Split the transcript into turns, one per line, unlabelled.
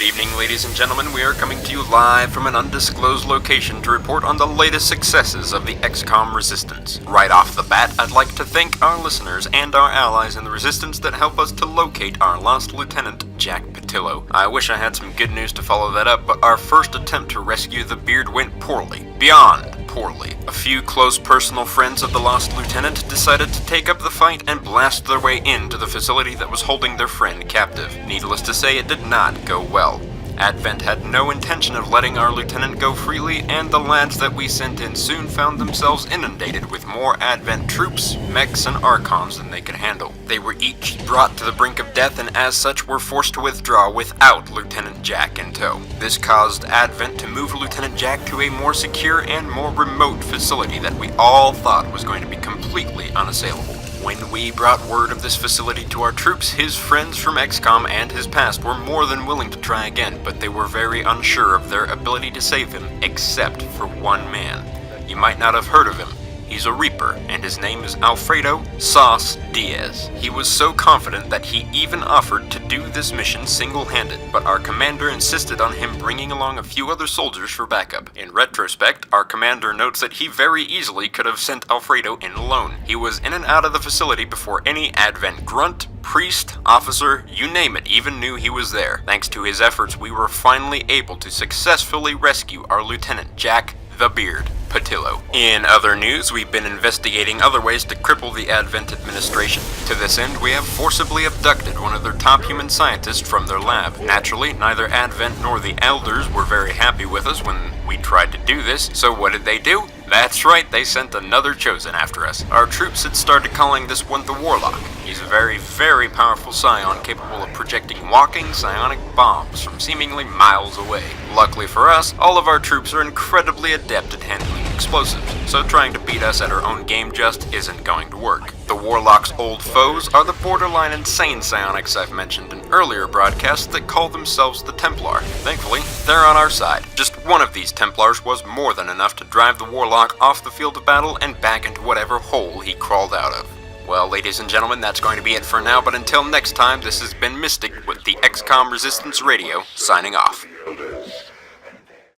evening, ladies and gentlemen. We are coming to you live from an undisclosed location to report on the latest successes of the XCOM Resistance. Right off the bat, I'd like to thank our listeners and our allies in the Resistance that help us to locate our lost lieutenant, Jack Pattillo. I wish I had some good news to follow that up, but our first attempt to rescue the Beard went poorly. Beyond poorly. A few close personal friends of the lost lieutenant decided to take up the fight and blast their way into the facility that was holding their friend captive. Needless to say, it did not go well. Advent had no intention of letting our lieutenant go freely, and the lads that we sent in soon found themselves inundated with more Advent troops, mechs, and Archons than they could handle. They were each brought to the brink of death and as such were forced to withdraw without Lieutenant Jack in tow. This caused Advent to move Lieutenant Jack to a more secure and more remote facility that we all thought was going to be completely unassailable. When we brought word of this facility to our troops, his friends from XCOM and his past were more than willing to try again, but they were very unsure of their ability to save him, except for one man. You might not have heard of him. He's a Reaper, and his name is Alfredo Sauce Diaz. He was so confident that he even offered to do this mission single-handed, but our commander insisted on him bringing along a few other soldiers for backup. In retrospect, our commander notes that he very easily could have sent Alfredo in alone. He was in and out of the facility before any Advent grunt, priest, officer, you name it, even knew he was there. Thanks to his efforts, we were finally able to successfully rescue our Lieutenant Jack the Beard Pattillo. In other news, we've been investigating other ways to cripple the Advent administration. To this end, we have forcibly abducted one of their top human scientists from their lab. Naturally, neither Advent nor the Elders were very happy with us when we tried to do this, so what did they do? That's right, they sent another Chosen after us. Our troops had started calling this one the Warlock. He's a very, very powerful scion capable of projecting walking psionic bombs from seemingly miles away. Luckily for us, all of our troops are incredibly adept at handling explosives, so trying to beat us at our own game just isn't going to work. The Warlock's old foes are the borderline insane psionics I've mentioned in earlier broadcasts that call themselves the Templar. Thankfully, they're on our side. Just one of these Templars was more than enough to drive the Warlock off the field of battle and back into whatever hole he crawled out of. Well, ladies and gentlemen, that's going to be it for now, but until next time, this has been Mystic with the XCOM Resistance Radio, signing off.